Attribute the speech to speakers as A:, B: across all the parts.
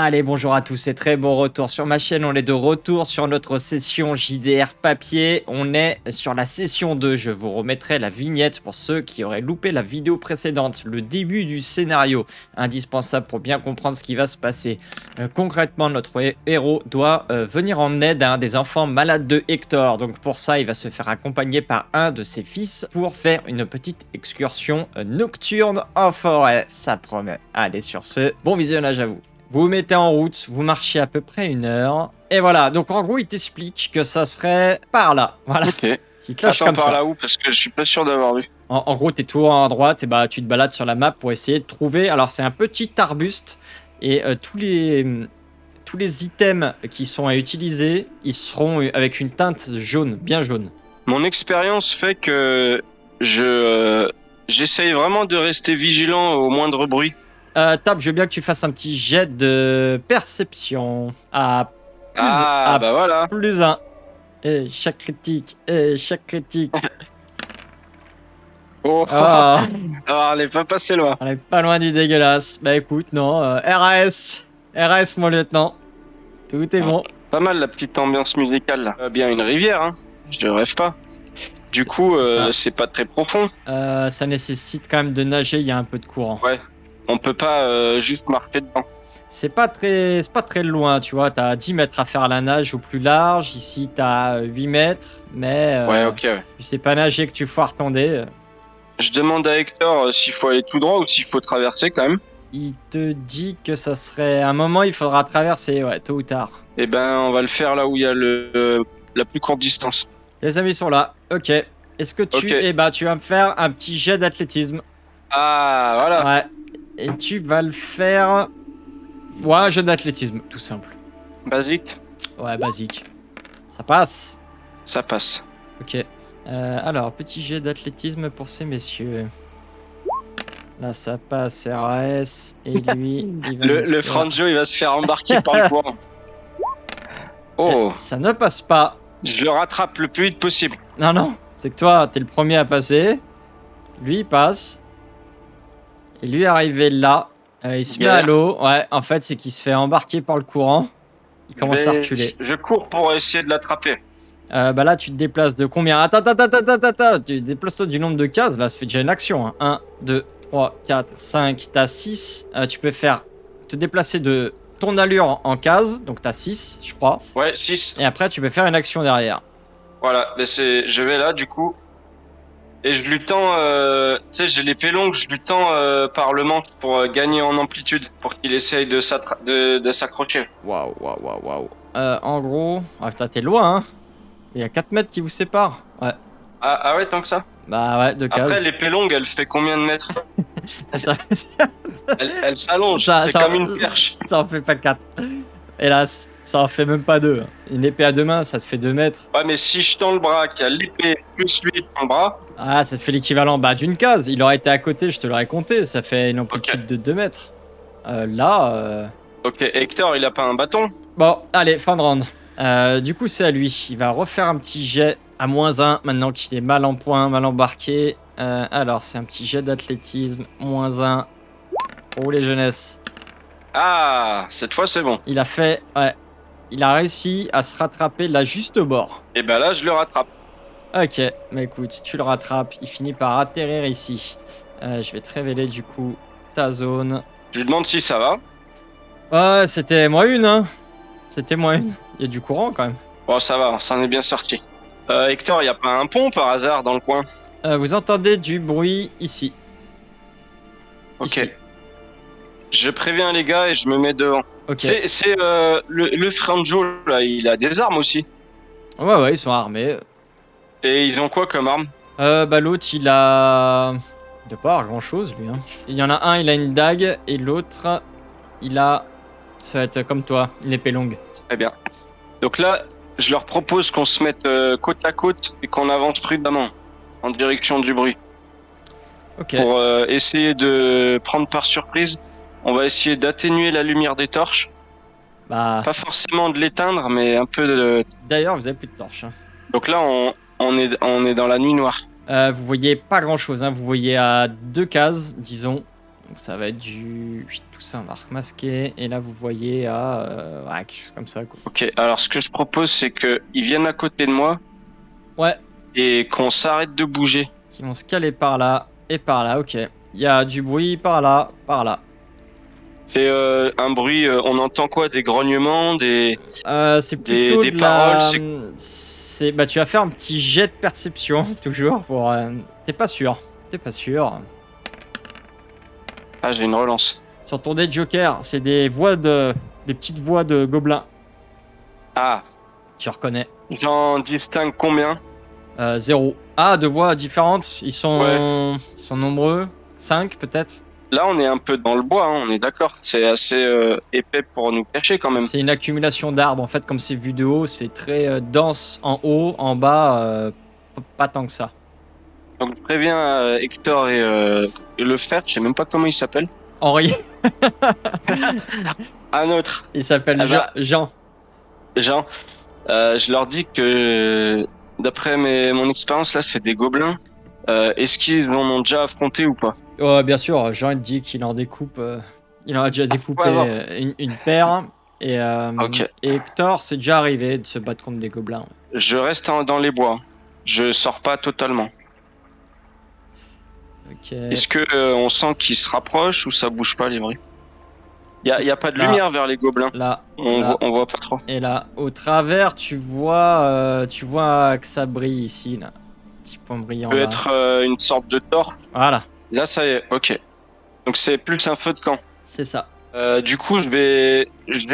A: Allez, bonjour à tous et très bon retour sur ma chaîne. On est de retour sur notre session JDR papier. On est sur la session 2. Je vous remettrai la vignette pour ceux qui auraient loupé la vidéo précédente. Le début du scénario, indispensable pour bien comprendre ce qui va se passer. Concrètement, notre héros doit venir en aide à un des enfants malades de Hector. Donc pour ça, il va se faire accompagner par un de ses fils pour faire une petite excursion nocturne en forêt. Ça promet. Allez, sur ce, bon visionnage à vous. Vous vous mettez en route, vous marchez à peu près 1 heure. Et voilà, donc en gros, il t'explique que ça serait par là. Voilà.
B: Ok.
A: Il te lâche
B: Attends,
A: comme
B: par
A: ça.
B: là où? Parce que je suis pas sûr d'avoir vu.
A: En gros, t'es tout à droite et bah tu te balades sur la map pour essayer de trouver. Alors, c'est un petit arbuste et tous les items qui sont à utiliser, ils seront avec une teinte jaune, bien jaune.
B: Mon expérience fait que j'essaye vraiment de rester vigilant au moindre bruit.
A: Tab, je veux bien que tu fasses un petit jet de perception à
B: Bah voilà.
A: plus 1. Échec critique, échec critique.
B: Oh.
A: Ah,
B: Alors, elle est pas passée loin.
A: on est pas loin du dégueulasse. Bah écoute, non, RAS, mon lieutenant. Tout est bon.
B: Pas mal la petite ambiance musicale là. Bien une rivière, hein. Je rêve pas. Du coup,
A: c'est ça.
B: c'est pas très profond.
A: Ça nécessite quand même de nager, il y a un peu de courant.
B: Ouais. On peut pas juste marcher dedans.
A: C'est pas très loin, tu vois. T'as 10 mètres à faire à la nage au plus large. Ici, t'as 8 mètres. Mais
B: Ouais, ok. Ouais.
A: tu sais pas nager que tu foires ton dé.
B: Je demande à Hector s'il faut aller tout droit ou s'il faut traverser quand même.
A: Il te dit que ça serait un moment, il faudra traverser, ouais, tôt ou tard.
B: Eh ben, on va le faire là où il y a la plus courte distance.
A: Les amis sont là. Ok. Est-ce que tu...
B: Ok.
A: Eh bah, tu vas me faire un petit jet d'athlétisme.
B: Ah, voilà.
A: Ouais. Et tu vas le faire... Ouais, un jet d'athlétisme, tout simple.
B: Basique.
A: Ouais, basique. Ça passe.
B: Ça passe.
A: Ok. Alors, petit jet d'athlétisme pour ces messieurs. Là, ça passe RAS. Et lui, il va
B: Le
A: nous faire-
B: Franjo, il va se faire embarquer par le courant. Oh,
A: Ça ne passe pas.
B: je le rattrape le plus vite possible.
A: Non, non. C'est que toi, t'es le premier à passer. Lui, il passe. Et lui, arrivé là, il se met à l'eau. Ouais, en fait, c'est qu'il se fait embarquer par le courant. Il commence à
B: Mais
A: reculer.
B: Je cours pour essayer de l'attraper.
A: Bah là, tu te déplaces de combien? Attends. Tu déplaces-toi du nombre de cases. Là, ça fait déjà une action. Hein. 1, 2, 3, 4, 5. T'as 6. Tu peux faire te déplacer de ton allure en case. Donc, t'as 6, je crois.
B: Ouais, 6.
A: Et après, tu peux faire une action derrière.
B: Voilà, mais je vais là du coup. Et je lui tends, tu sais, j'ai l'épée longue, je lui tends par le manche pour gagner en amplitude, pour qu'il essaye de s'accrocher.
A: Waouh. En gros, putain, t'es loin, hein. Il y a 4 mètres qui vous séparent. Ouais.
B: Ah ouais, tant que ça.
A: Bah ouais, 2 cases.
B: Après, l'épée longue, elle fait combien de mètres?
A: Ça,
B: Elle s'allonge, c'est comme une perche.
A: ça en fait pas 4. Hélas, ça en fait même pas 2. Une épée à 2 mains, ça te fait 2 mètres.
B: Ouais, mais si je tends le bras, qu'il y a l'épée plus lui ton bras.
A: Ah, ça te fait l'équivalent d'une case. Il aurait été à côté, je te l'aurais compté. Ça fait une amplitude de 2 mètres.
B: Ok, Hector, il a pas un bâton?
A: Bon, allez, fin de round. Du coup, c'est à lui. Il va refaire un petit jet à -1 maintenant qu'il est mal en point, mal embarqué. Alors, c'est un petit jet d'athlétisme. -1. Oh, les jeunesses.
B: Ah, cette fois c'est bon.
A: Il a fait... Ouais. Il a réussi à se rattraper là juste au bord.
B: Et ben là, je le rattrape.
A: Ok, mais écoute, tu le rattrapes. Il finit par atterrir ici. Je vais te révéler du coup ta zone.
B: Je lui demande si ça va.
A: Ouais, c'était -1, hein. C'était -1. Il y a du courant quand même.
B: Bon, ça va, on s'en est bien sorti. Hector, il y a pas un pont par hasard dans le coin?
A: Vous entendez du bruit ici.
B: Ok.
A: Ici.
B: Je préviens les gars et je me mets devant.
A: Ok.
B: C'est le Franjo là, il a des armes aussi.
A: Ouais, ils sont armés.
B: Et ils ont quoi comme arme?
A: Bah l'autre, il a... Il doit pas avoir grand chose lui, hein. Il y en a un, il a une dague. Et l'autre, il a... Ça va être comme toi, une épée longue.
B: Très bien. Donc là, je leur propose qu'on se mette côte à côte et qu'on avance prudemment en direction du bruit.
A: Ok.
B: Pour essayer de prendre par surprise. On va essayer d'atténuer la lumière des torches.
A: Bah...
B: Pas forcément de l'éteindre, mais un peu de...
A: D'ailleurs, vous avez plus de torches, hein.
B: Donc là, on est dans la nuit noire.
A: Vous voyez pas grand chose, hein. Vous voyez à 2 cases, disons. Donc ça va être du... Tout ça, on va remasquer. Et là, vous voyez ouais, quelque chose comme ça, quoi.
B: Ok, alors ce que je propose, c'est qu'ils viennent à côté de moi.
A: Ouais.
B: Et qu'on s'arrête de bouger.
A: Qui vont se caler par là et par là, ok. Il y a du bruit par là, par là.
B: C'est un bruit, on entend quoi? Des grognements,
A: c'est plutôt
B: des
A: de
B: paroles,
A: c'est... Bah, tu vas faire un petit jet de perception, toujours, pour... T'es pas sûr. T'es pas sûr.
B: Ah, j'ai une relance.
A: Sur ton dé de Joker, c'est des voix de... Des petites voix de gobelins.
B: Ah.
A: Tu reconnais.
B: J'en distingue combien?
A: 0. Ah, de voix différentes. Ils sont...
B: Ouais.
A: Ils sont nombreux. 5, peut-être.
B: Là, on est un peu dans le bois, hein, on est d'accord. C'est assez épais pour nous cacher quand même.
A: C'est une accumulation d'arbres. En fait, comme c'est vu de haut, c'est très dense en haut, en bas, pas tant que ça.
B: Donc, je préviens Hector et le frère, je sais même pas comment il s'appelle.
A: Henri.
B: Un autre.
A: Il s'appelle Jean.
B: Jean. Je leur dis que, d'après mon expérience, là, c'est des gobelins. Est-ce qu'ils en ont déjà affronté ou pas?
A: Oh, bien sûr, Jean il dit qu'il en découpe. Il en a déjà découpé une paire. Et Hector, c'est déjà arrivé de se battre contre des gobelins. Ouais.
B: Je reste dans les bois. Je sors pas totalement.
A: Ok.
B: Est-ce que on sent qu'ils se rapprochent ou ça bouge pas les bruits? Y a pas de lumière vers les gobelins.
A: Là.
B: On voit pas trop.
A: Et là, au travers, tu vois que ça brille ici, là. Petit point brillant.
B: Ça peut
A: là.
B: être une sorte de tort.
A: Voilà.
B: Là, ça y est, ok. Donc c'est plus un feu de camp.
A: C'est ça.
B: Du coup, j'ai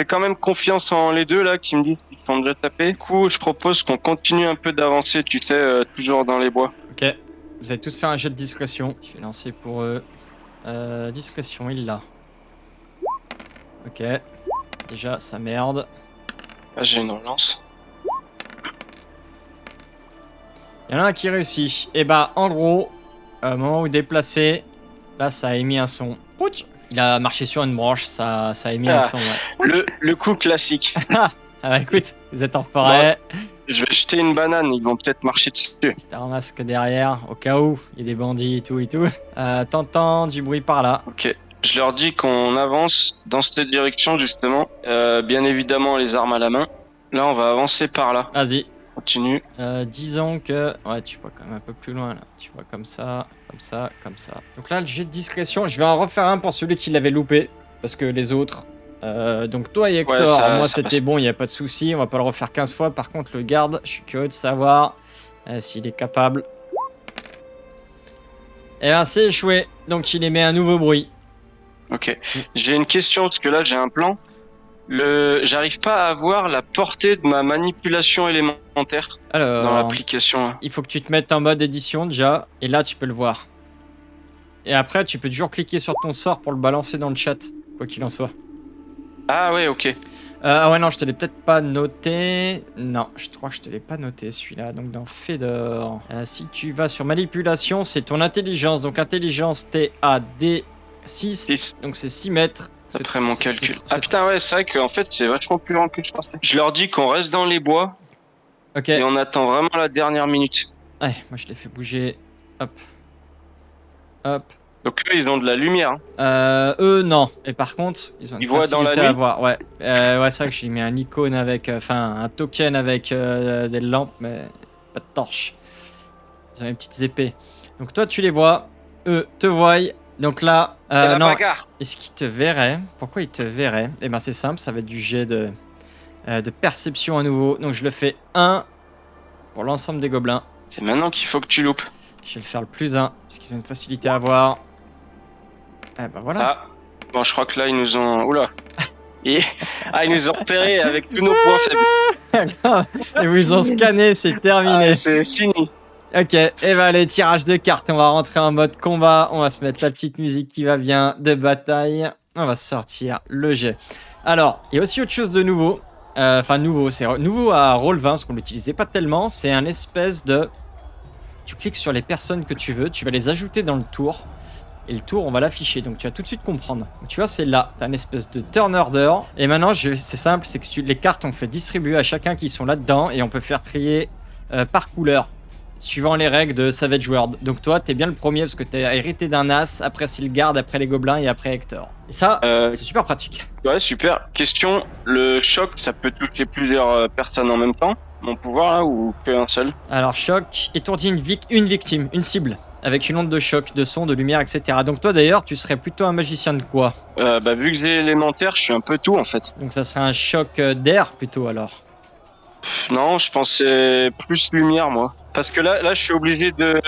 B: quand même confiance en les deux là qui me disent qu'ils sont déjà tapés. Du coup, je propose qu'on continue un peu d'avancer, tu sais, toujours dans les bois.
A: Ok. Vous allez tous faire un jet de discrétion. Je vais lancer pour eux. Discrétion, il l'a. Ok. Déjà, ça merde.
B: Là, j'ai une relance.
A: Il y en a un qui réussit. Et bah, en gros, au moment où déplacer, là, ça a émis un son. Ouch. Il a marché sur une branche, ça a émis un son. Ouais.
B: Le coup classique.
A: Ah bah écoute, vous êtes en forêt.
B: Bon, je vais jeter une banane, ils vont peut-être marcher dessus.
A: Je te remasque derrière, au cas où il y a des bandits et tout et tout. T'entends du bruit par là.
B: Ok. Je leur dis qu'on avance dans cette direction justement. Bien évidemment, les armes à la main. Là, on va avancer par là.
A: Vas-y.
B: Continue.
A: Disons que... Ouais, tu vois quand même un peu plus loin là. Tu vois comme ça, comme ça, comme ça. Donc là, le jet de discrétion, je vais en refaire un pour celui qui l'avait loupé. Parce que les autres... donc toi et Hector,
B: ouais,
A: moi c'était bon, il n'y a pas de souci. On va pas le refaire 15 fois. Par contre, le garde, je suis curieux de savoir s'il est capable. Et ben c'est échoué. Donc il émet un nouveau bruit.
B: Ok. J'ai une question parce que là, j'ai un plan. J'arrive pas à voir la portée de ma manipulation élémentaire
A: Alors,
B: dans l'application.
A: il faut que tu te mettes en mode édition déjà, et là tu peux le voir. Et après, tu peux toujours cliquer sur ton sort pour le balancer dans le chat, quoi qu'il en soit.
B: Ah ouais, ok.
A: Ah ouais, non, je te l'ai peut-être pas noté. Non, je crois que je te l'ai pas noté celui-là. Donc dans Fedor, si tu vas sur manipulation, c'est ton intelligence. Donc intelligence TAD 6, donc c'est 6 mètres.
B: Après mon calcul. Ah putain, ouais, c'est vrai qu'en fait, c'est vachement plus lent que je pensais. Je leur dis qu'on reste dans les bois.
A: Ok.
B: Et on attend vraiment la dernière minute.
A: Ouais, moi je l'ai fait bouger. Hop. Hop.
B: Donc eux, ils ont de la lumière.
A: Eux, non. Et par contre, ils ont une facilité à voir. Ouais, ouais c'est vrai que j'ai mis un icône avec... Enfin, un token avec des lampes, mais pas de torche. Ils ont des petites épées. Donc toi, tu les vois. Eux te voient. Donc là, non, est-ce qu'ils te verraient? Pourquoi ils te verraient? Eh ben c'est simple, ça va être du jet de perception à nouveau. Donc je le fais 1 pour l'ensemble des gobelins.
B: C'est maintenant qu'il faut que tu loupes.
A: Je vais le faire le plus 1, parce qu'ils ont une facilité à voir. Eh ben voilà.
B: Ah, bon je crois que là ils nous ont... Oula. Ils nous ont repérés avec tous nos points faibles.
A: Ils vous ont scanné, c'est terminé.
B: Ah, c'est fini.
A: Ok, et ben les tirages de cartes, on va rentrer en mode combat, on va se mettre la petite musique qui va bien de bataille, on va sortir le jet. Alors, il y a aussi autre chose de nouveau, enfin nouveau, c'est nouveau à Roll20 parce qu'on l'utilisait pas tellement, c'est un espèce de... Tu cliques sur les personnes que tu veux, tu vas les ajouter dans le tour, et le tour on va l'afficher, donc tu vas tout de suite comprendre. Donc, tu vois c'est là, t'as une espèce de turn order, et maintenant c'est simple, c'est que les cartes on fait distribuer à chacun qui sont là-dedans, et on peut faire trier par couleur. suivant les règles de Savage World. Donc toi, t'es bien le premier parce que t'as hérité d'un as, après c'est le garde, après les gobelins et après Hector. Et ça, c'est super pratique.
B: Ouais, super. Question, le choc, ça peut toucher plusieurs personnes en même temps, mon pouvoir là, ou qu'un seul?
A: Alors choc, étourdit une victime, une cible, avec une onde de choc, de son, de lumière, etc. Donc toi d'ailleurs, tu serais plutôt un magicien de quoi?
B: Bah vu que j'ai élémentaire, je suis un peu tout en fait.
A: Donc ça serait un choc d'air plutôt alors.
B: Non, je pensais plus lumière moi. Parce que là, je suis obligé de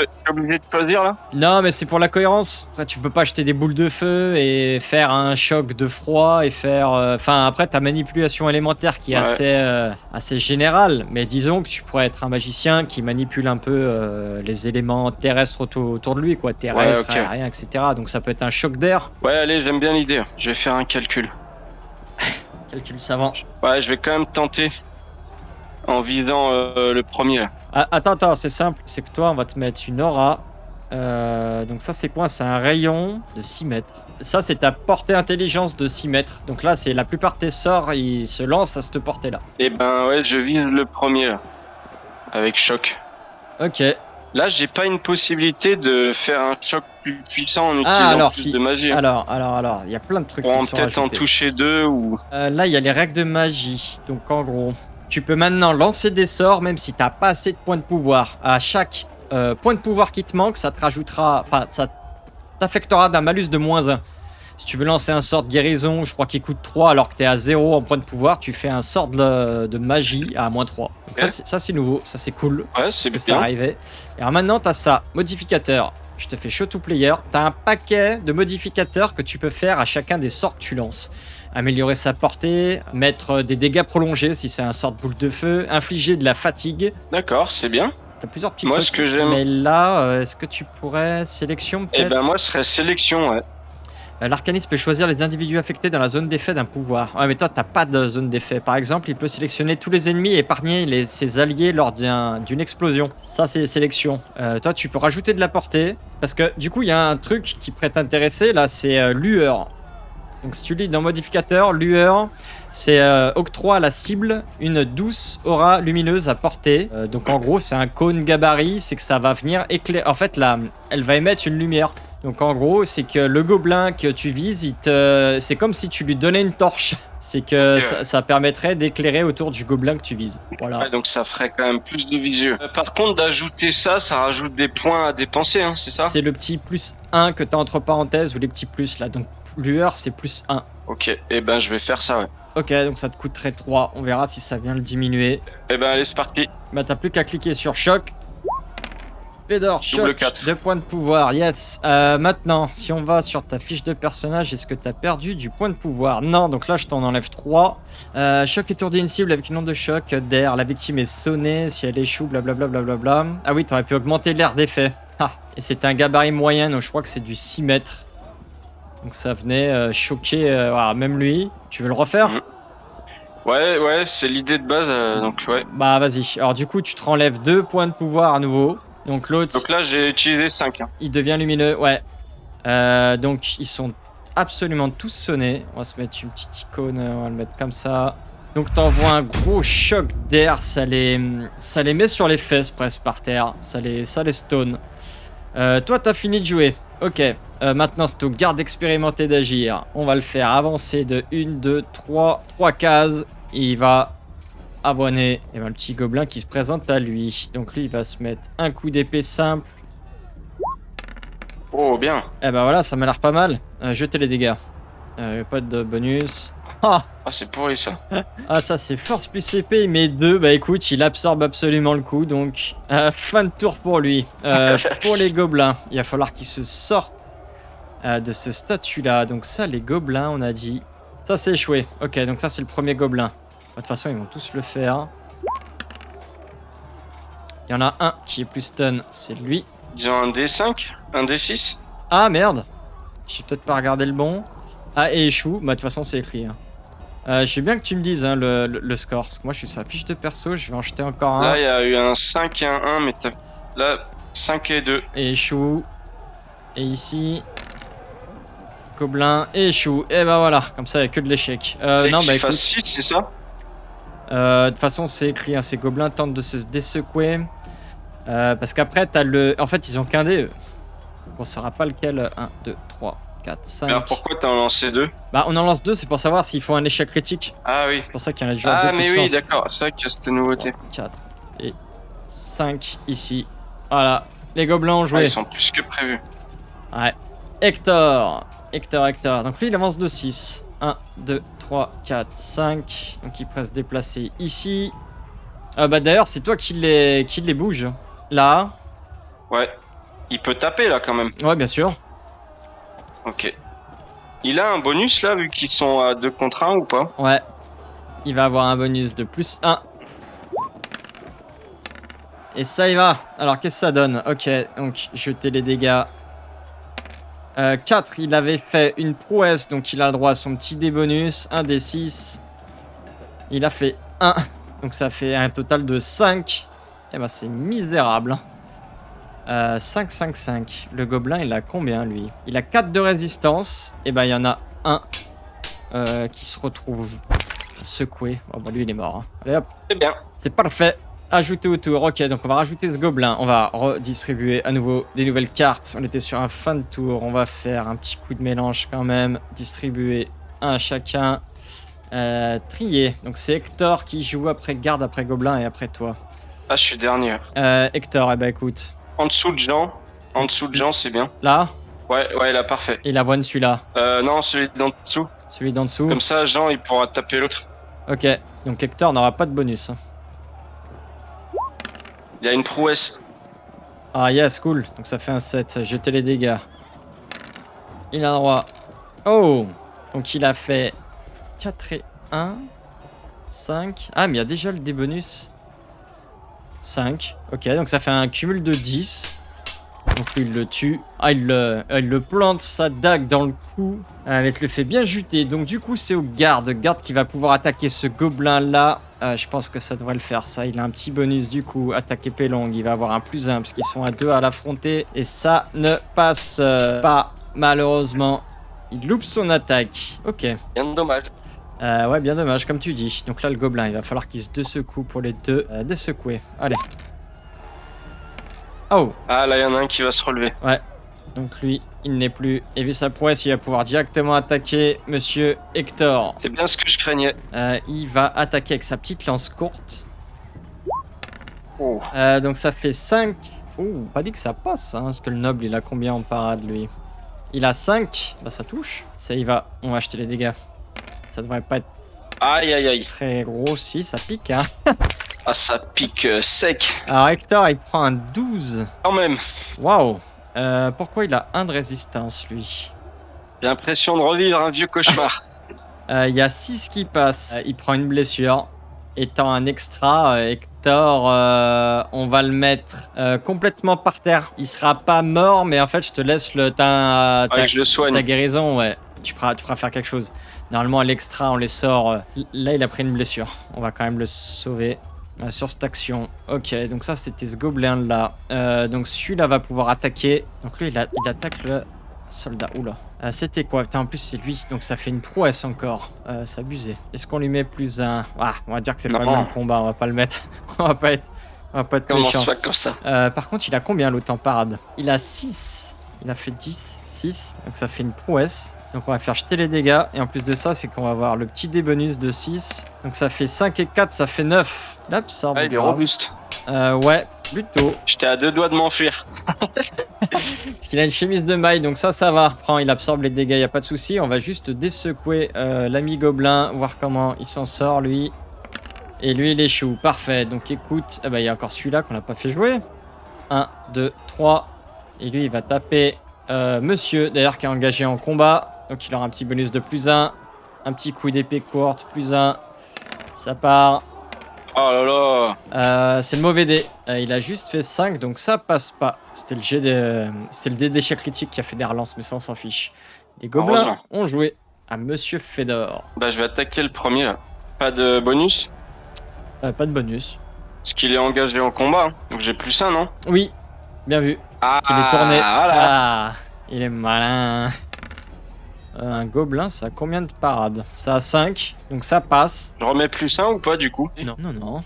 B: choisir là.
A: Non, mais c'est pour la cohérence. Après, tu peux pas jeter des boules de feu et faire un choc de froid et faire. Enfin, après, ta manipulation élémentaire qui est assez générale. Mais disons que tu pourrais être un magicien qui manipule un peu les éléments terrestres autour de lui, quoi. Terrestres, aériens, etc. Donc ça peut être un choc d'air.
B: Ouais, allez, j'aime bien l'idée. Je vais faire un calcul.
A: Calcul savant.
B: Ouais, je vais quand même tenter. En visant le premier là.
A: Ah, attends, c'est simple. C'est que toi, on va te mettre une aura. Donc ça c'est quoi? C'est un rayon de 6 mètres. Ça c'est ta portée intelligence de 6 mètres. Donc là c'est la plupart de tes sorts, ils se lancent à cette portée là.
B: Et ben ouais, je vise le premier là. Avec choc.
A: Ok.
B: Là j'ai pas une possibilité de faire un choc plus puissant en utilisant plus de magie.
A: Alors, il y a plein de trucs
B: pour
A: qui sont
B: peut-être en toucher 2 ou...
A: là il y a les règles de magie. Donc en gros, tu peux maintenant lancer des sorts même si t'as pas assez de points de pouvoir. À chaque point de pouvoir qui te manque, ça te rajoutera... Enfin, ça t'affectera d'un malus de -1. Si tu veux lancer un sort de guérison, je crois qu'il coûte 3 alors que t'es à 0 en point de pouvoir, tu fais un sort de magie à -3. Donc ça c'est nouveau, ça c'est cool.
B: Ouais, c'est bien.
A: Ça arrivait. Et alors maintenant t'as ça, modificateur. Je te fais show to player. T'as un paquet de modificateurs que tu peux faire à chacun des sorts que tu lances. Améliorer sa portée, mettre des dégâts prolongés si c'est un sort de boule de feu, infliger de la fatigue.
B: D'accord, c'est bien.
A: T'as plusieurs petits
B: moi,
A: trucs.
B: Ce que j'aime.
A: Mais là, est-ce que tu pourrais sélection peut-être?
B: Eh ben moi, ce serait sélection, ouais.
A: L'arcaniste peut choisir les individus affectés dans la zone d'effet d'un pouvoir. Ouais, mais toi, t'as pas de zone d'effet. Par exemple, il peut sélectionner tous les ennemis et épargner ses alliés lors d'une explosion. Ça, c'est sélection. Toi, tu peux rajouter de la portée. Parce que du coup, il y a un truc qui pourrait t'intéresser. Là, c'est lueur. Donc, si tu lis dans modificateur, lueur, c'est octroie à la cible une douce aura lumineuse à portée. Donc, en gros, c'est un cône gabarit. C'est que ça va venir éclairer. En fait, là, elle va émettre une lumière. Donc en gros, c'est que le gobelin que tu vises, c'est comme si tu lui donnais une torche. C'est que ça permettrait d'éclairer autour du gobelin que tu vises. Voilà.
B: Ouais, donc ça ferait quand même plus de visieux. Par contre, d'ajouter ça, ça rajoute des points à dépenser, hein, c'est ça?
A: C'est le petit +1 que tu as entre parenthèses ou les petits plus là. Donc lueur, c'est +1.
B: Ok, et ben je vais faire ça, ouais.
A: Ok, donc ça te coûterait 3. On verra si ça vient le diminuer.
B: Et ben allez, c'est parti.
A: Bah t'as plus qu'à cliquer sur choc. Pédor, choc, 2 points de pouvoir, yes. Maintenant, si on va sur ta fiche de personnage, est-ce que tu as perdu du point de pouvoir? Non, donc là je t'en enlève 3. Choc étourdit une cible avec une onde de choc d'air. La victime est sonnée, si elle échoue, blablabla. Ah oui, t'aurais pu augmenter l'air d'effet. Ah, et c'est un gabarit moyen, donc je crois que c'est du 6 mètres. Donc ça venait choquer même lui. Tu veux le refaire?
B: Ouais, c'est l'idée de base, donc ouais.
A: Bah vas-y, alors du coup tu te renlèves 2 points de pouvoir à nouveau. Donc l'autre...
B: Donc là j'ai utilisé 5. Hein.
A: Il devient lumineux, ouais. Donc ils sont absolument tous sonnés. On va se mettre une petite icône, on va le mettre comme ça. Donc t'envoies un gros choc d'air, ça les met sur les fesses presque par terre. Ça les stone. Toi t'as fini de jouer. Ok, maintenant c'est au garde expérimenté d'agir. On va le faire avancer de 1, 2, 3 cases. Il va... avoiner, et ben le petit gobelin qui se présente à lui. Donc lui il va se mettre un coup d'épée simple.
B: Oh bien.
A: Et ben voilà, ça m'a l'air pas mal. Jetez les dégâts. Pas de bonus. Ah,
B: c'est pourri ça.
A: Ah ça c'est force plus épée, mais 2. Bah écoute, il absorbe absolument le coup. Donc fin de tour pour lui. Pour les gobelins, il va falloir qu'ils se sortent de ce statut là. Donc ça les gobelins on a dit. Ça c'est échoué. Ok, donc ça c'est le premier gobelin. De toute façon, ils vont tous le faire. Il y en a un qui est plus stun, c'est lui.
B: Ils ont un D5, un D6.
A: Ah merde, j'ai peut-être pas regardé le bon. Ah, et échoue, bah de toute façon c'est écrit. Je sais bien que tu me dises hein, le score, parce que moi je suis sur la fiche de perso, je vais en jeter encore un.
B: Là il y a eu un 5 et un 1, mais là 5 et 2.
A: Et échoue. Et ici... Gobelin et échoue. Et bah voilà, comme ça il n'y a que de l'échec. Non bah écoute...
B: 6, c'est ça?
A: De toute façon, c'est écrit, hein, ces gobelins tentent de se désecouer. Parce qu'après, t'as le... En fait, ils ont qu'un dé, eux. Donc on saura pas lequel. 1, 2, 3, 4, 5...
B: Alors pourquoi t'en as lancé 2?
A: Bah, on en lance 2, c'est pour savoir s'il faut un échec critique.
B: Ah oui.
A: C'est pour ça qu'il y en a toujours 2
B: Ah
A: qui
B: mais
A: se
B: oui,
A: lancent.
B: d'accord, c'est vrai que c'était une nouveauté.
A: 4 et 5 ici. Voilà, les gobelins ont
B: Ah,
A: joué.
B: ils sont plus que prévus.
A: Ouais. Hector. Donc lui, il avance de 6. 1, 2, 3, 4, 5. Donc il pourrait se déplacer ici. Bah d'ailleurs, c'est toi qui les bouge. Là.
B: Ouais. Il peut taper là quand même.
A: Ouais, bien sûr.
B: Ok. Il a un bonus là vu qu'ils sont à 2 contre 1 ou pas?
A: Ouais. Il va avoir un bonus de plus 1. Et ça y va. Alors qu'est-ce que ça donne? Ok, donc jeter les dégâts. 4, il avait fait une prouesse, donc il a le droit à son petit dé bonus. 1 des 6. Il a fait 1. Donc ça fait un total de 5. Et bah c'est misérable. 5, 5, 5. Le gobelin, il a combien lui? Il a 4 de résistance. Et bah il y en a un qui se retrouve secoué. Oh bah lui il est mort. Hein. Allez hop.
B: C'est bien.
A: C'est parfait. Ajouter au tour. Ok, donc on va rajouter ce gobelin. On va redistribuer à nouveau des nouvelles cartes. On était sur un fin de tour. On va faire un petit coup de mélange quand même. Distribuer un à chacun. Trier. Donc c'est Hector qui joue après garde, après gobelin et après toi.
B: Ah, je suis dernier.
A: Hector, eh ben écoute.
B: En dessous de Jean. En dessous de Jean, c'est bien.
A: Là,
B: Ouais, là, parfait.
A: il avoine celui-là.
B: Non, celui d'en dessous.
A: Celui d'en dessous.
B: Comme ça, Jean, il pourra taper l'autre.
A: Ok, donc Hector n'aura pas de bonus.
B: Il y a une prouesse.
A: Ah yes, cool. Donc ça fait un 7. Jeter les dégâts. Il a le droit. Oh! Donc il a fait 4 et 1. 5. Ah, mais il y a déjà le dé bonus. 5. Ok, donc ça fait un cumul de 10. Donc lui, il le tue. Ah, il le plante sa dague dans le cou. Avec le fait bien juté. Donc du coup, c'est au garde. Garde qui va pouvoir attaquer ce gobelin-là. Je pense que ça devrait le faire, ça. Il a un petit bonus du coup. Attaque épée longue. Il va avoir un +1 parce qu'ils sont à 2 à l'affronter. Et ça ne passe pas, malheureusement. Il loupe son attaque. Ok.
B: Bien dommage.
A: Ouais, bien dommage, comme tu dis. Donc là, le gobelin, il va falloir qu'il se secoue pour les deux désecouer. Allez. Oh!
B: Ah, là, il y en a un qui va se relever.
A: Ouais. Donc lui, il n'est plus. Et vu sa prouesse, il va pouvoir directement attaquer Monsieur Hector.
B: C'est bien ce que je craignais.
A: Il va attaquer avec sa petite lance courte.
B: Oh.
A: Donc ça fait 5. Ouh, pas dit que ça passe, hein, parce que le noble, il a combien en parade, lui? Il a 5. Bah ça touche. Ça y va. On va acheter les dégâts. Ça devrait pas être
B: Aïe, aïe, aïe.
A: très gros, si, ça pique, hein.
B: Ah, ça pique sec.
A: Alors Hector, il prend un 12.
B: Quand même.
A: Waouh. Pourquoi il a 1 de résistance, lui?
B: J'ai l'impression de revivre un vieux cauchemar.
A: Il y a 6 qui passent. Il prend une blessure. Étant un extra, Hector, on va le mettre complètement par terre. Il sera pas mort, mais en fait, je te laisse
B: Ouais, que je le soigne.
A: ta guérison, ouais. Tu pourras faire quelque chose. Normalement, à l'extra, on les sort. Là, il a pris une blessure. On va quand même le sauver. Sur cette action. Ok, donc ça, c'était ce gobelin-là. Donc celui-là va pouvoir attaquer. Donc lui, il attaque le soldat. Oula. C'était quoi? Putain, en plus, c'est lui. Donc ça fait une prouesse encore. C'est abusé. Est-ce qu'on lui met +1? Ah, on va dire que c'est pas le même combat. On va pas le mettre. On va pas être
B: Comment
A: méchant.
B: se fait comme ça?
A: Par contre, il a combien l'autre en parade? Il a 6. Il a fait 10, 6, donc ça fait une prouesse. Donc on va faire jeter les dégâts. Et en plus de ça, c'est qu'on va avoir le petit dé bonus de 6. Donc ça fait 5 et 4, ça fait 9. Il absorbe.
B: Ah, il est robuste.
A: Ouais, plutôt.
B: J'étais à 2 doigts de m'enfuir.
A: Parce qu'il a une chemise de maille, donc ça va. Prends, il absorbe les dégâts, il a pas de souci. On va juste désecouer l'ami gobelin, voir comment il s'en sort, lui. Et lui, il échoue. Parfait. Donc écoute, il y a encore celui-là qu'on n'a pas fait jouer. 1, 2, 3. Et lui, il va taper Monsieur, d'ailleurs, qui est engagé en combat. Donc il aura un petit bonus de +1. Un petit coup d'épée courte, +1. Ça part.
B: Oh là là.
A: C'est le mauvais dé. Il a juste fait 5, donc ça passe pas. C'était le dé d'échec critique qui a fait des relances, mais ça, on s'en fiche. Les gobelins ont joué à Monsieur Fedor.
B: Bah, je vais attaquer le premier, là. Pas de bonus?
A: Pas de bonus.
B: Parce qu'il est engagé en combat, hein. Donc j'ai +1, non?
A: Oui, bien vu.
B: Ah,
A: Parce qu'il est tourné.
B: voilà.
A: Ah, il est malin. Un gobelin, ça a combien de parades? Ça a 5, donc ça passe.
B: Je remets +1 ou pas, du coup?
A: Non.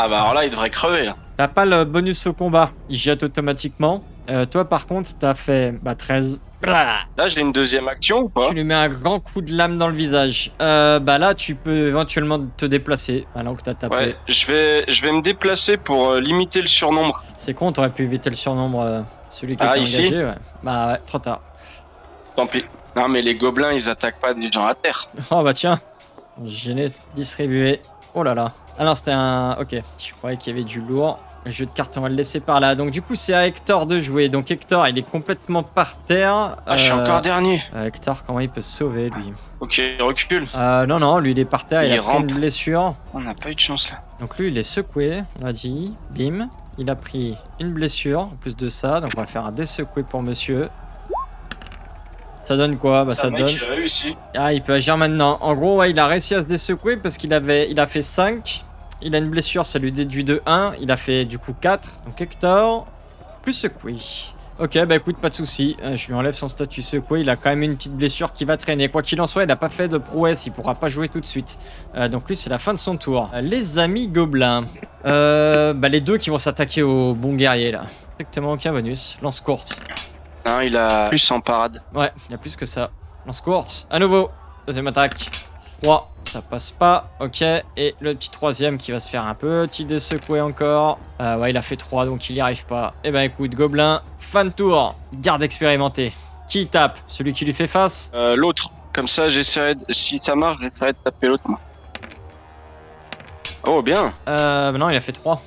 B: Ah bah alors là, il devrait crever, là.
A: T'as pas le bonus au combat, il jette automatiquement. Toi par contre, t'as fait 13.
B: Là, j'ai une deuxième action ou pas?
A: Tu lui mets un grand coup de lame dans le visage. Bah là, tu peux éventuellement te déplacer alors que t'as tapé.
B: Ouais, je vais me déplacer pour limiter le surnombre.
A: C'est con, t'aurais pu éviter le surnombre, celui qui
B: Ah,
A: était
B: ici
A: engagé. Ouais. Bah ouais, trop tard.
B: Tant pis. Non, mais les gobelins, ils attaquent pas des gens à terre.
A: Oh bah tiens, gêné, distribué. Oh là là. Ah non, c'était un... Ok, je croyais qu'il y avait du lourd. Le jeu de cartes, on va le laisser par là. Donc du coup, c'est à Hector de jouer. Donc Hector, il est complètement par terre.
B: Ah, je suis encore dernier.
A: Hector, comment il peut se sauver, lui?
B: Ok, recule.
A: Non, lui, il est par terre, il a pris
B: rampe.
A: une blessure.
B: On n'a pas eu de chance, là.
A: Donc lui, il est secoué, on a dit. Bim. Il a pris une blessure, en plus de ça. Donc on va faire un dé secoué pour monsieur. Ça donne quoi? Bah ça donne...
B: Il a réussi.
A: Ah, il peut agir maintenant. En gros, ouais, il a réussi à se désecouer parce qu'il a fait 5. Il a une blessure, ça lui déduit de 1. Il a fait du coup 4. Donc Hector, plus secoué. Ok, bah écoute, pas de soucis. Je lui enlève son statut secoué. Il a quand même une petite blessure qui va traîner. Quoi qu'il en soit, il n'a pas fait de prouesse. Il pourra pas jouer tout de suite. Donc lui, c'est la fin de son tour. Les amis gobelins. Bah les deux qui vont s'attaquer au bon guerrier là. Exactement aucun bonus. Lance courte.
B: Non, il a plus en parade.
A: Ouais, il y a plus que ça. Lance courte. À nouveau. Deuxième attaque. 3. Ça passe pas, ok, et le petit troisième qui va se faire un petit désecoué encore. Ouais, il a fait 3, donc il y arrive pas. Eh ben écoute, gobelin, fin de tour, garde expérimenté. Qui tape? Celui qui lui fait face?
B: L'autre. Comme ça, j'essaierai de... Si ça marche, j'essaierai de taper l'autre, moi. Oh, bien.
A: Non, il a fait 3.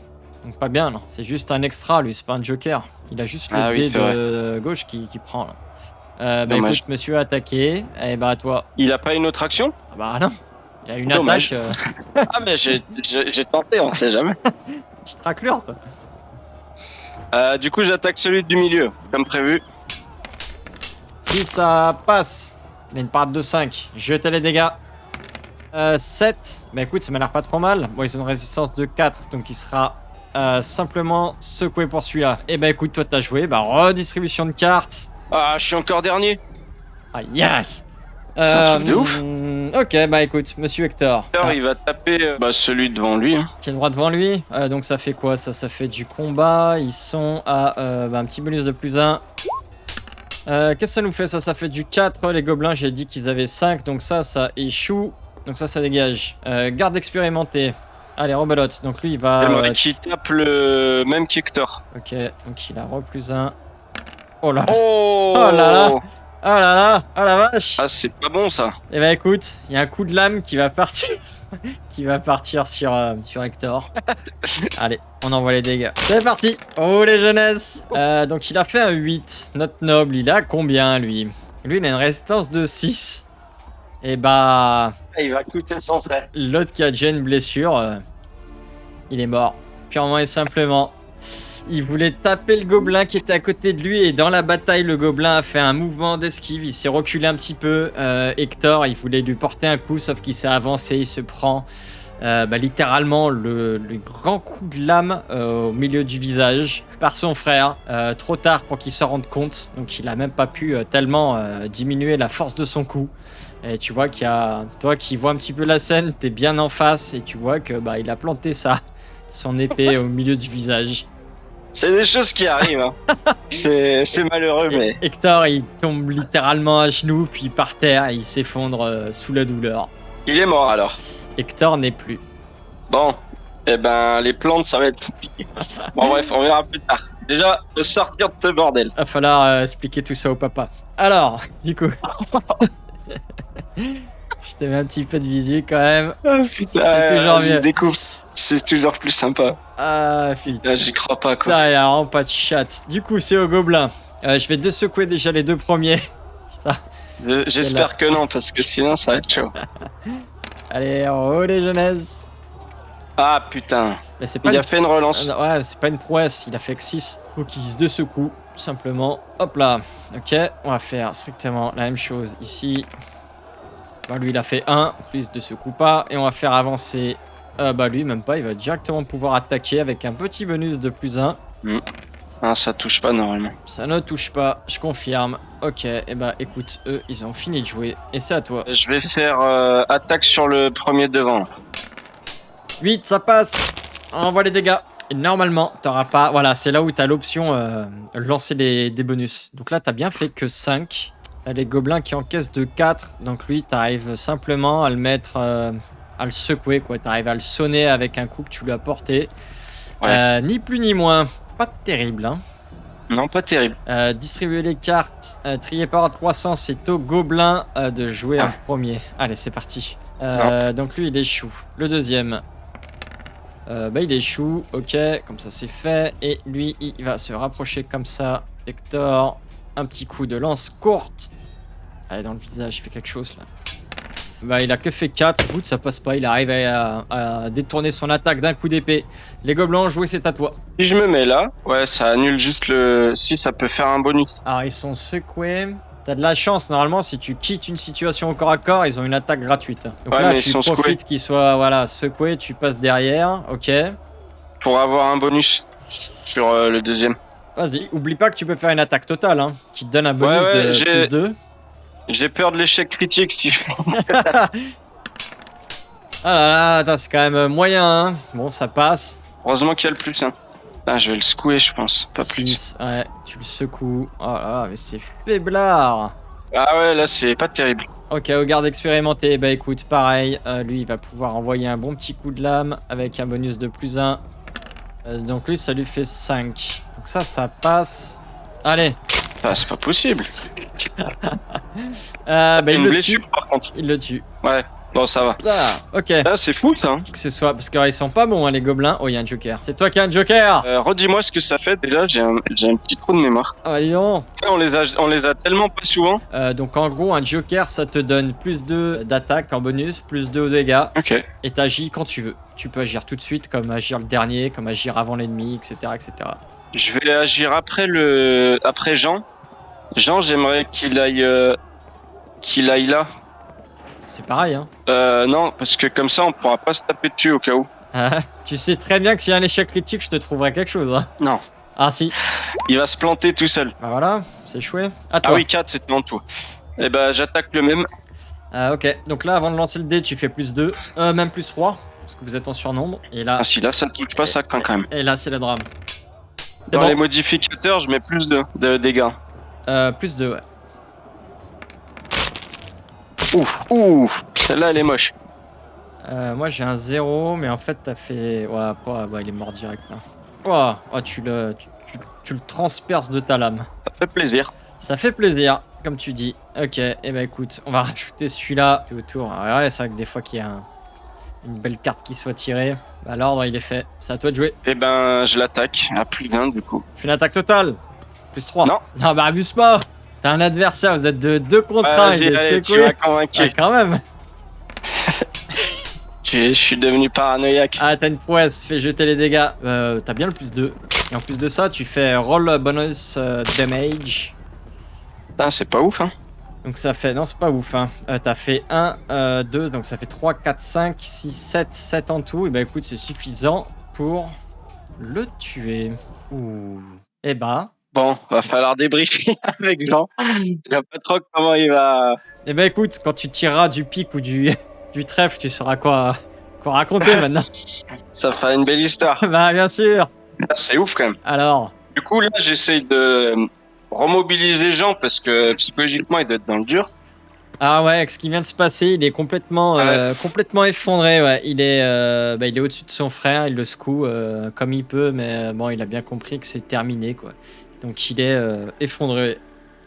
A: Donc pas bien, non. C'est juste un extra, lui, c'est pas un joker. Il a juste le dé de gauche qui prend, là. Bah écoute, monsieur a attaqué. Eh bah à toi.
B: Il a pas une autre action?
A: Ah bah non. Il a une
B: dommage.
A: attaque.
B: Ah mais j'ai tenté, on sait jamais.
A: Petite raclure, toi.
B: Du coup, j'attaque celui du milieu, comme prévu.
A: Si ça passe, il a une parade de 5. Jetez les dégâts. 7. Bah écoute, ça m'a l'air pas trop mal. Bon, ils ont une résistance de 4, donc il sera simplement secoué pour celui-là. Et bah écoute, toi t'as joué. Bah redistribution de cartes.
B: Ah, je suis encore dernier.
A: Ah yes.
B: C'est un truc de ouf.
A: Ok, bah écoute, monsieur Hector.
B: Hector, il va taper celui devant lui. Hein.
A: Qui est droit devant lui. Donc ça fait quoi? Ça fait du combat. Ils sont à un petit bonus de plus 1. Qu'est-ce que ça nous fait? Ça fait du 4. Les gobelins, j'ai dit qu'ils avaient 5. Donc ça échoue. Donc ça dégage. Garde expérimenté. Allez, rebelote. Donc lui, il va...
B: J'aimerais qu'il tape le même qu'Hector.
A: Ok, donc il a plus 1. Oh là là.
B: Oh,
A: oh là là. Oh là là, oh la vache.
B: Ah, c'est pas bon ça.
A: Eh ben écoute, il y a un coup de lame qui va partir qui va partir sur Hector. Allez, on envoie les dégâts. C'est parti. Oh les jeunesses. Donc il a fait un 8. Notre noble, il a combien lui? Lui, il a une résistance de 6. Et bah...
B: Il va coûter son frère.
A: L'autre qui a déjà une blessure, il est mort. Purement et simplement. Il voulait taper le gobelin qui était à côté de lui et dans la bataille, le gobelin a fait un mouvement d'esquive. Il s'est reculé un petit peu. Hector, il voulait lui porter un coup, sauf qu'il s'est avancé. Il se prend littéralement le grand coup de lame au milieu du visage par son frère. Trop tard pour qu'il s'en rende compte. Donc il a même pas pu tellement diminuer la force de son coup. Et tu vois qu'il y a... Toi qui vois un petit peu la scène, t'es bien en face et tu vois que il a planté son épée au milieu du visage.
B: C'est des choses qui arrivent, hein. C'est malheureux, mais...
A: Hector, il tombe littéralement à genoux, puis par terre, et il s'effondre sous la douleur.
B: Il est mort, alors.
A: Hector n'est plus.
B: Bon, eh ben, les plantes, ça va être compliqué. Bon, bref, on verra plus tard. Déjà, de sortir de ce bordel.
A: Va falloir expliquer tout ça au papa. Alors, du coup... Je te mets un petit peu de visu quand même.
B: Oh, putain,
A: c'est toujours mieux.
B: Je découvre, c'est toujours plus sympa.
A: Ah, putain.
B: J'y crois pas, quoi.
A: Putain, il y a vraiment pas de chat. Du coup, c'est au gobelin. Je vais désecouer déjà les deux premiers. Putain.
B: J'espère que non, parce que sinon, ça va être chaud.
A: Allez, en haut les jeunesses.
B: Ah, putain.
A: Mais c'est pas
B: il a fait une relance.
A: Ouais, c'est pas une prouesse. Il a fait que 6. Faut qu'il se désecoue, tout simplement. Hop là. Ok, on va faire strictement la même chose ici. Lui, il a fait 1. Lui, il se désecoue pas. Et on va faire avancer... lui, même pas. Il va directement pouvoir attaquer avec un petit bonus de plus 1.
B: Ah, ça touche pas normalement.
A: Ça ne touche pas, je confirme. Ok, et écoute, eux, ils ont fini de jouer. Et c'est à toi.
B: Je vais faire attaque sur le premier devant.
A: 8, ça passe. Envoie les dégâts. Et normalement, t'auras pas... Voilà, c'est là où t'as l'option lancer des bonus. Donc là, t'as bien fait que 5. Les gobelins qui encaissent de 4. Donc lui, t'arrives simplement à le mettre... à le secouer, quoi. T'arrives à le sonner avec un coup que tu lui as porté.
B: Ouais.
A: Ni plus ni moins. Pas terrible, hein.
B: Non, pas terrible.
A: Distribuer les cartes, trier par 300, c'est au gobelin de jouer en premier. Allez, c'est parti. Donc lui, il échoue. Le deuxième, il échoue. Ok, comme ça c'est fait. Et lui, il va se rapprocher comme ça. Hector, un petit coup de lance courte. Allez, dans le visage, il fait quelque chose là. Il a que fait 4, écoute, ça passe pas, il arrive à détourner son attaque d'un coup d'épée. Les gobelins, jouez, c'est à toi.
B: Si je me mets là, ouais, ça annule juste le... Si, ça peut faire un bonus.
A: Alors, ils sont secoués. T'as de la chance, normalement, si tu quittes une situation au corps à corps, ils ont une attaque gratuite. Donc
B: Ouais,
A: là,
B: mais
A: tu
B: ils sont
A: profites qu'ils soient voilà, secoués, tu passes derrière, ok.
B: Pour avoir un bonus sur le deuxième.
A: Vas-y, oublie pas que tu peux faire une attaque totale, hein, qui te donne un bonus
B: Ouais,
A: de plus 2.
B: J'ai peur de l'échec critique si je...
A: Ah là là, c'est quand même moyen, hein. Bon, ça passe.
B: Heureusement qu'il y a le plus, hein. Ah, je vais le secouer, je pense. Pas
A: 6, ouais, tu le secoues. Oh là là, mais c'est faiblard.
B: Ah ouais, là, c'est pas terrible.
A: Ok, au garde expérimenté, bah écoute, pareil, lui il va pouvoir envoyer un bon petit coup de lame avec un bonus de plus 1. Donc lui, ça lui fait 5. Donc ça passe. Allez.
B: Ah, c'est pas possible.
A: Il le
B: blessure,
A: tue.
B: par contre.
A: Il le tue.
B: Ouais, bon, ça va.
A: Ah, ok.
B: Ah, c'est fou, ça. Hein.
A: Que ce soit... Parce qu'ils sont pas bons, hein, les gobelins. Oh, il y a un joker. C'est toi qui as un joker.
B: Redis-moi ce que ça fait, déjà, j'ai un petit trou de mémoire.
A: Ah, dis donc.
B: On les a tellement pas souvent.
A: Donc en gros, un joker, ça te donne plus 2 d'attaque en bonus, plus 2 de dégâts.
B: Ok.
A: Et t'agis quand tu veux. Tu peux agir tout de suite, comme agir le dernier, comme agir avant l'ennemi, etc., etc.
B: Je vais agir après Jean. Jean, j'aimerais qu'il aille là.
A: C'est pareil, hein.
B: Non, parce que comme ça, on pourra pas se taper dessus au cas où.
A: Tu sais très bien que s'il y a un échec critique, je te trouverai quelque chose, hein.
B: Non.
A: Ah si.
B: Il va se planter tout seul.
A: Bah voilà, c'est chouette. À toi.
B: Ah oui, 4, c'est en tout. Et bah, j'attaque le même.
A: Ok, donc là, avant de lancer le dé, tu fais plus 2, même plus 3, parce que vous êtes en surnombre. Et là,
B: Ah si, là, ça touche pas, ça craint quand même.
A: et là, c'est le drame.
B: Dans
A: bon.
B: les modificateurs, je mets plus de dégâts.
A: Plus 2, ouais.
B: Ouf, celle-là, elle est moche.
A: Moi, j'ai un 0, mais en fait, t'as fait... Ouais, il est mort direct, là. Oh, tu le transperces de ta lame.
B: Ça fait plaisir.
A: Ça fait plaisir, comme tu dis. Ok, et bah écoute, on va rajouter celui-là tout autour. Ouais, c'est vrai que des fois qu'il y a une belle carte qui soit tirée, bah l'ordre il est fait. C'est à toi de jouer.
B: Et ben, je l'attaque à plus d'un du coup.
A: Fais une attaque totale. Plus 3.
B: Non.
A: Non, bah abuse pas. T'as un adversaire, vous êtes de 2 contre 1. Il est
B: allez, tu
A: secoué.
B: m'as convaincu.
A: Ah, quand même.
B: Je suis devenu paranoïaque.
A: Ah, t'as une prouesse, fais jeter les dégâts. T'as bien le plus 2. Et en plus de ça, tu fais roll bonus damage.
B: Putain, c'est pas ouf, hein.
A: Donc ça fait... Non, c'est pas ouf, hein. T'as fait 1, 2, donc ça fait 3, 4, 5, 6, 7 en tout. Et bah écoute, c'est suffisant pour le tuer. Ouh. Et bah...
B: Bon, va falloir débriefer avec Jean. Je sais pas trop comment il va...
A: Et bah écoute, quand tu tireras du pic ou du trèfle, tu sauras quoi raconter maintenant.
B: Ça fera une belle histoire.
A: Bah bien sûr.
B: C'est ouf quand même.
A: Alors...
B: Du coup, là, j'essaye de remobiliser Jean parce que psychologiquement, il doit être dans le dur.
A: Ah ouais, avec ce qui vient de se passer, il est complètement effondré. Ouais. Il est au-dessus de son frère, il le secoue comme il peut, mais bon, il a bien compris que c'est terminé, quoi. Donc il est effondré,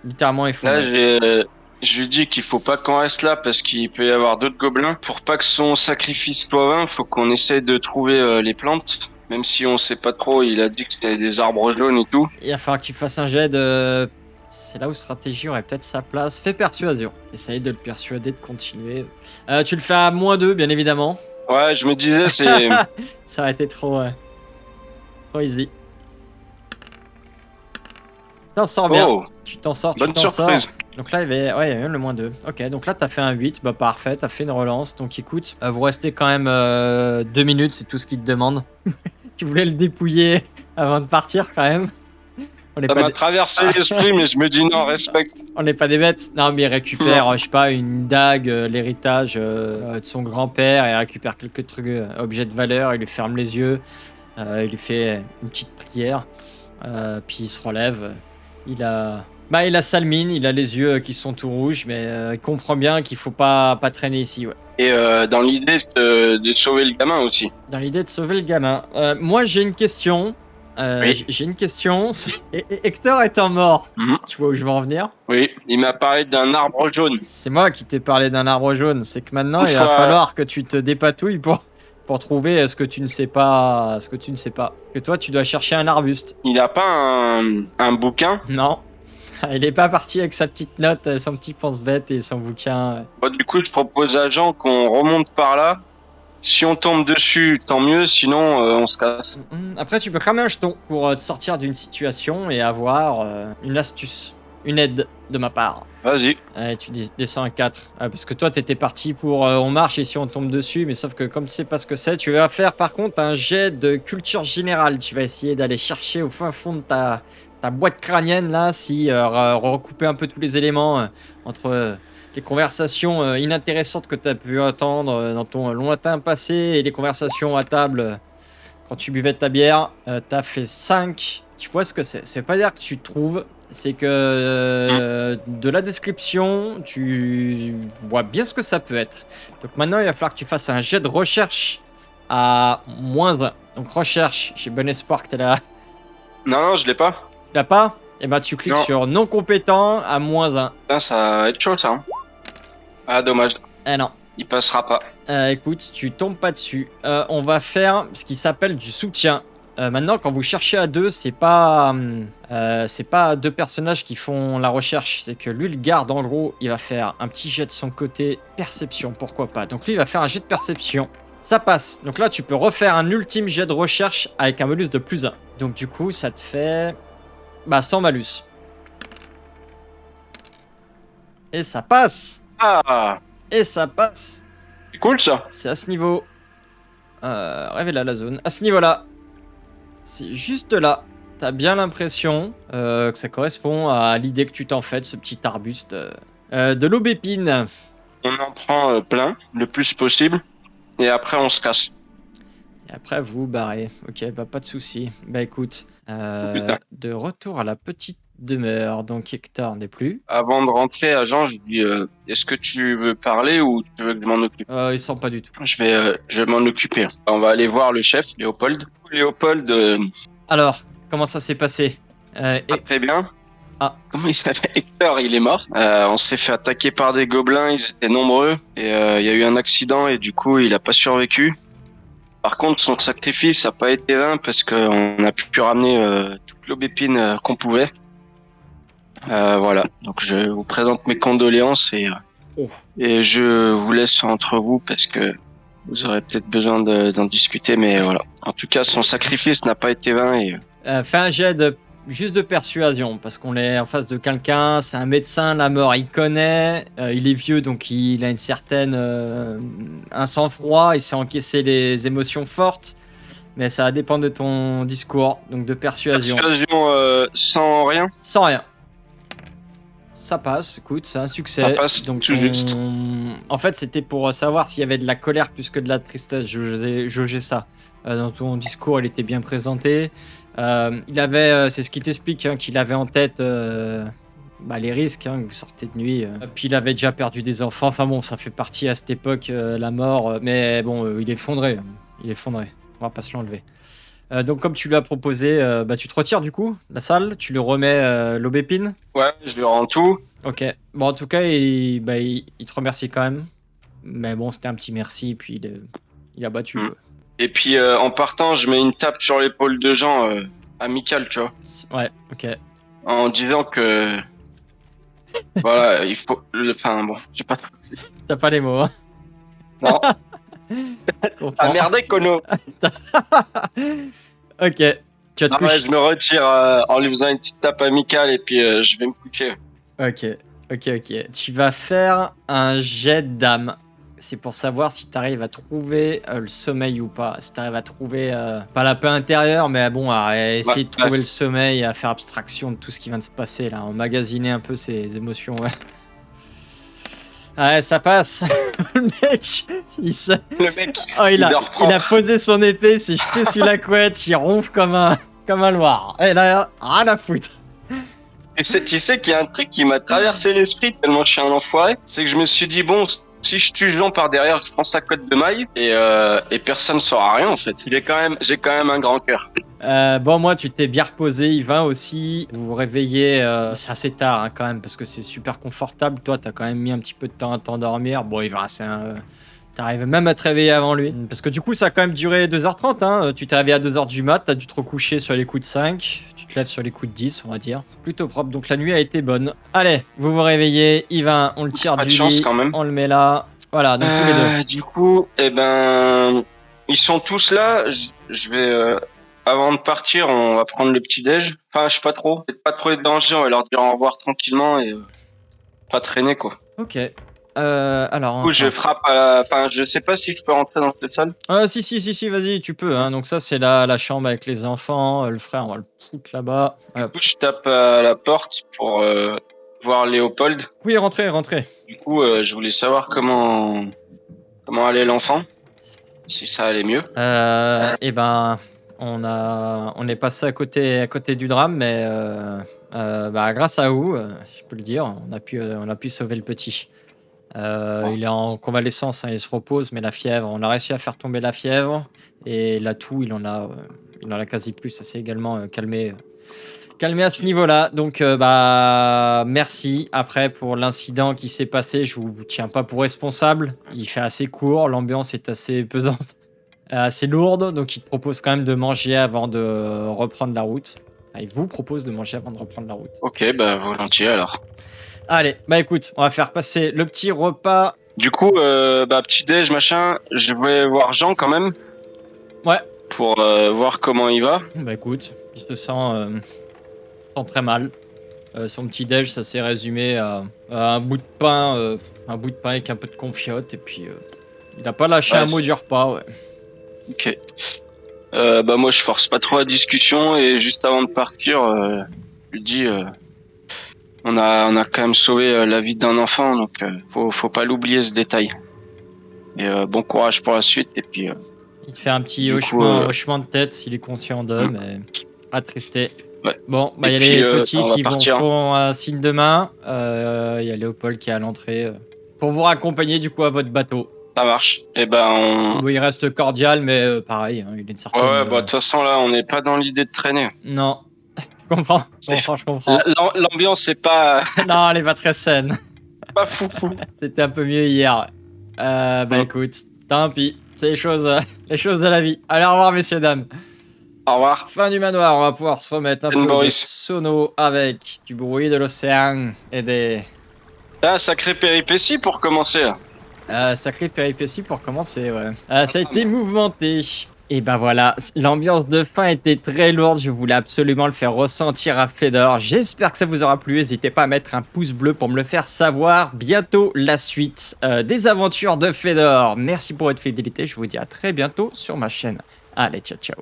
A: littéralement effondré.
B: Là, je lui dis qu'il faut pas qu'on reste là parce qu'il peut y avoir d'autres gobelins. Pour pas que son sacrifice soit vain, faut qu'on essaye de trouver les plantes. Même si on sait pas trop, il a dit que c'était des arbres jaunes et tout.
A: Il va falloir que tu fasses un jet de... C'est là où stratégie aurait peut-être sa place. Fais persuasion. Essaye de le persuader de continuer. Tu le fais à -2, bien évidemment.
B: Ouais, je me disais, c'est...
A: Ça aurait été trop easy. T'en sors bien.
B: Oh,
A: Tu t'en sors,
B: bonne
A: tu t'en sors.
B: surprise.
A: Donc là, il y avait même le -2. Ok, donc là, t'as fait un 8. Bah parfait, t'as fait une relance. Donc écoute, vous restez quand même 2 minutes, c'est tout ce qu'il te demande. Tu voulais le dépouiller avant de partir quand même. On n'est
B: Ça
A: pas,
B: m'a traversé l'esprit, mais je me dis non, respecte.
A: on n'est pas des bêtes. Non, mais il récupère, je sais pas, une dague, l'héritage de son grand-père, et il récupère quelques trucs, objets de valeur, il lui ferme les yeux, il lui fait une petite prière, puis il se relève. Il a sale mine, il a les yeux qui sont tout rouges, mais il comprend bien qu'il faut pas traîner ici, ouais.
B: Et dans l'idée de sauver le gamin aussi.
A: Dans l'idée de sauver le gamin. Moi, j'ai une question.
B: Oui.
A: J'ai une question. Hector étant mort,
B: Mhm.
A: tu vois où je veux en venir?
B: Oui, il m'a parlé d'un arbre jaune.
A: C'est moi qui t'ai parlé d'un arbre jaune. C'est que maintenant, il va
B: Voilà.
A: falloir que tu te dépatouilles pour trouver ce que tu ne sais pas. Ce que tu ne sais pas. Parce que toi, tu dois chercher un arbuste.
B: Il a pas un bouquin.
A: Non. Il est pas parti avec sa petite note, son petit pense-bête et son bouquin.
B: Bon, du coup, je propose à Jean qu'on remonte par là. Si on tombe dessus, tant mieux. Sinon, on se casse.
A: Après, tu peux cramer un jeton pour te sortir d'une situation et avoir une astuce, une aide de ma part.
B: Vas-y.
A: Tu descends un 4. Parce que toi, t'étais parti pour on marche et si on tombe dessus, mais sauf que comme tu sais pas ce que c'est, tu vas faire par contre un jet de culture générale. Tu vas essayer d'aller chercher au fin fond de ta boîte crânienne là, si recouper un peu tous les éléments entre les conversations inintéressantes que tu as pu entendre dans ton lointain passé et les conversations à table quand tu buvais ta bière. T'as fait 5. Tu vois ce que c'est. Ça veut pas dire que tu trouves. C'est que de la description, tu vois bien ce que ça peut être. Donc maintenant, il va falloir que tu fasses un jet de recherche à -1. Donc recherche, j'ai bon espoir que tu là.
B: Non, je l'ai pas.
A: Tu l'as pas? Et ben tu cliques
B: Non.
A: sur non compétent à -1.
B: Là, ça va être chaud, ça. Hein. Ah, dommage.
A: Eh non.
B: Il passera pas.
A: Écoute, tu tombes pas dessus. On va faire ce qui s'appelle du soutien. Maintenant, quand vous cherchez à deux, c'est pas deux personnages qui font la recherche. C'est que lui, le garde, en gros, il va faire un petit jet de son côté. Perception, pourquoi pas. Donc lui, il va faire un jet de perception. Ça passe. Donc là, tu peux refaire un ultime jet de recherche avec un malus de +1. Donc du coup, ça te fait... sans malus. Et ça passe.
B: Ah,
A: Et ça passe.
B: c'est cool, ça.
A: C'est à ce niveau. Révéla la zone. À ce niveau-là. C'est juste là. T'as bien l'impression que ça correspond à l'idée que tu t'en fais de ce petit arbuste. De l'aubépine.
B: On en prend plein, le plus possible. Et après, on se casse.
A: Et après, vous barrez. Ok, pas de souci. Écoute.
B: Putain.
A: De retour à la petite demeure. Donc Hector n'est plus.
B: Avant de rentrer à Jean, je dis est-ce que tu veux parler ou tu veux que je m'en occupe?
A: Il sent pas du tout.
B: Je vais m'en occuper. On va aller voir le chef, Léopold. Léopold,
A: Alors, comment ça s'est passé
B: pas très bien.
A: Ah.
B: Comment il s'appelle? Hector, il est mort. On s'est fait attaquer par des gobelins, ils étaient nombreux. Et il y a eu un accident et du coup, il a pas survécu. Par contre, son sacrifice n'a pas été vain parce qu'on a pu ramener toute l'aubépine qu'on pouvait. Voilà, donc je vous présente mes condoléances et je vous laisse entre vous parce que vous aurez peut-être besoin d'en discuter, mais voilà. En tout cas, son sacrifice n'a pas été vain et...
A: Fais un jet juste de persuasion, parce qu'on est en face de quelqu'un, c'est un médecin, la mort il connaît, il est vieux donc il a une certaine... un sang-froid, il sait encaisser les émotions fortes, mais ça va dépendre de ton discours, donc de persuasion.
B: Persuasion sans rien.
A: Sans rien. Ça passe, écoute, c'est un succès.
B: Ça passe,
A: donc
B: tout juste.
A: En fait, c'était pour savoir s'il y avait de la colère plus que de la tristesse. Jaugeais ça. Dans ton discours, il était bien présenté. Il avait, c'est ce qui t'explique, hein, qu'il avait en tête les risques, hein, que vous sortez de nuit. Puis il avait déjà perdu des enfants. Enfin bon, ça fait partie à cette époque, la mort. Mais bon, il est effondré. Il est effondré. On va pas se l'enlever. Donc comme tu lui as proposé, tu te retires du coup, la salle, tu lui remets l'aubépine.
B: Ouais, je lui rends tout.
A: Ok. Bon, en tout cas, il te remercie quand même. Mais bon, c'était un petit merci, puis il a battu. Quoi.
B: Et puis en partant, je mets une tape sur l'épaule de Jean, amical, tu vois.
A: Ouais, ok.
B: En disant que... voilà, il faut... Enfin bon, j'ai pas...
A: T'as pas les mots, hein.
B: Non.
A: Comprends.
B: Ah merde, Kono.
A: Ok. Tu vas te
B: Ah ouais,
A: coucher.
B: je me retire en lui faisant une petite tape amicale et puis je vais me coucher.
A: Ok. Tu vas faire un jet d'âme. c'est pour savoir si t'arrives à trouver le sommeil ou pas. Si t'arrives à trouver, pas la paix intérieure, mais bon, à essayer de trouver le sommeil, à faire abstraction de tout ce qui vient de se passer, là, emmagasiner un peu ses émotions, ouais. Ouais, ça passe. Le mec,
B: Le mec,
A: oh, il a
B: propre.
A: posé son épée, s'est jeté sur la couette, il ronfle comme un loir. Et là, rien à foutre.
B: Tu sais qu'il y a un truc qui m'a traversé l'esprit tellement je suis un enfoiré. C'est que je me suis dit, bon, si je tue Jean par derrière, je prends sa cote de maille et personne ne saura rien en fait. J'ai quand même un grand cœur.
A: Bon, moi, tu t'es bien reposé, Yvain aussi. Vous vous réveillez, c'est assez tard hein, quand même, parce que c'est super confortable. Toi, t'as quand même mis un petit peu de temps à t'endormir. Bon, Yvain, t'arrives même à te réveiller avant lui. Parce que du coup, ça a quand même duré 2h30. Hein. Tu t'es réveillé à 2h du mat, t'as dû te recoucher sur les coups de 5. Tu te lèves sur les coups de 10, on va dire. Plutôt propre, donc la nuit a été bonne. Allez, vous vous réveillez. Yvain, on le tire
B: Pas
A: du
B: de chance
A: lit,
B: quand même.
A: on le met là. Voilà, donc tous les deux.
B: Du coup, eh ben, ils sont tous là. Je vais, avant de partir, on va prendre le petit déj. Enfin, je sais pas trop. Peut-être pas trop de danger. On va leur dire au revoir tranquillement et pas traîner quoi.
A: Ok. Alors.
B: Du coup, je frappe à la... Enfin, je sais pas si je peux rentrer dans cette salle.
A: Si, vas-y, tu peux. Hein. Donc ça, c'est la chambre avec les enfants. Le frère, on va le foutre là-bas.
B: Du coup, je tape à la porte pour voir Léopold.
A: Oui, rentrez.
B: Du coup, je voulais savoir comment allait l'enfant. Si ça allait mieux.
A: Eh ben, on est passé à côté du drame, mais grâce à vous, je peux le dire, on a pu sauver le petit. Il est en convalescence, hein, il se repose, mais la fièvre, on a réussi à faire tomber la fièvre et la toux, il en a quasi plus. Ça s'est également calmé à ce niveau-là. Donc, merci après pour l'incident qui s'est passé. Je vous tiens pas pour responsable. Il fait assez court, l'ambiance est assez pesante, assez lourde. Donc, il te propose quand même de manger avant de reprendre la route. Il vous propose de manger avant de reprendre la route.
B: Ok, volontiers alors.
A: Allez, écoute, on va faire passer le petit repas.
B: Du coup, petit déj, machin, je vais voir Jean quand même.
A: Ouais.
B: Pour voir comment il va.
A: Écoute, il se sent très mal. Son petit déj, ça s'est résumé à un bout de pain avec un peu de confiote et puis il n'a pas lâché un mot du repas. Ouais.
B: Ok. Moi je force pas trop la discussion et juste avant de partir, je lui dis on a quand même sauvé la vie d'un enfant donc faut pas l'oublier ce détail. Et bon courage pour la suite et puis.
A: Il te fait un petit hochement de tête s'il est conscient d'eux, mais attristé.
B: Ouais.
A: Bon, il y a les petits qui font un signe de main. Il y a Léopold qui est à l'entrée pour vous raccompagner du coup à votre bateau.
B: Ça marche. Et
A: il reste cordial, mais pareil, hein, il est une certaine.
B: Ouais, de toute façon là, on n'est pas dans l'idée de traîner.
A: Non, je comprends. Je comprends.
B: L'ambiance c'est pas.
A: Non, elle est pas très saine.
B: Pas fou.
A: C'était un peu mieux hier. Écoute, tant pis. C'est les choses de la vie. Allez, au revoir, messieurs, dames.
B: Au revoir.
A: Fin du manoir, on va pouvoir se remettre un peu de sono avec du bruit de l'océan et des...
B: sacrée péripétie pour commencer.
A: Sacrée péripétie pour commencer, ouais. Ça a été mouvementé. Et voilà, l'ambiance de fin était très lourde, je voulais absolument le faire ressentir à Fedor. J'espère que ça vous aura plu, n'hésitez pas à mettre un pouce bleu pour me le faire savoir. Bientôt la suite des aventures de Fedor. Merci pour votre fidélité, je vous dis à très bientôt sur ma chaîne. Allez, ciao ciao.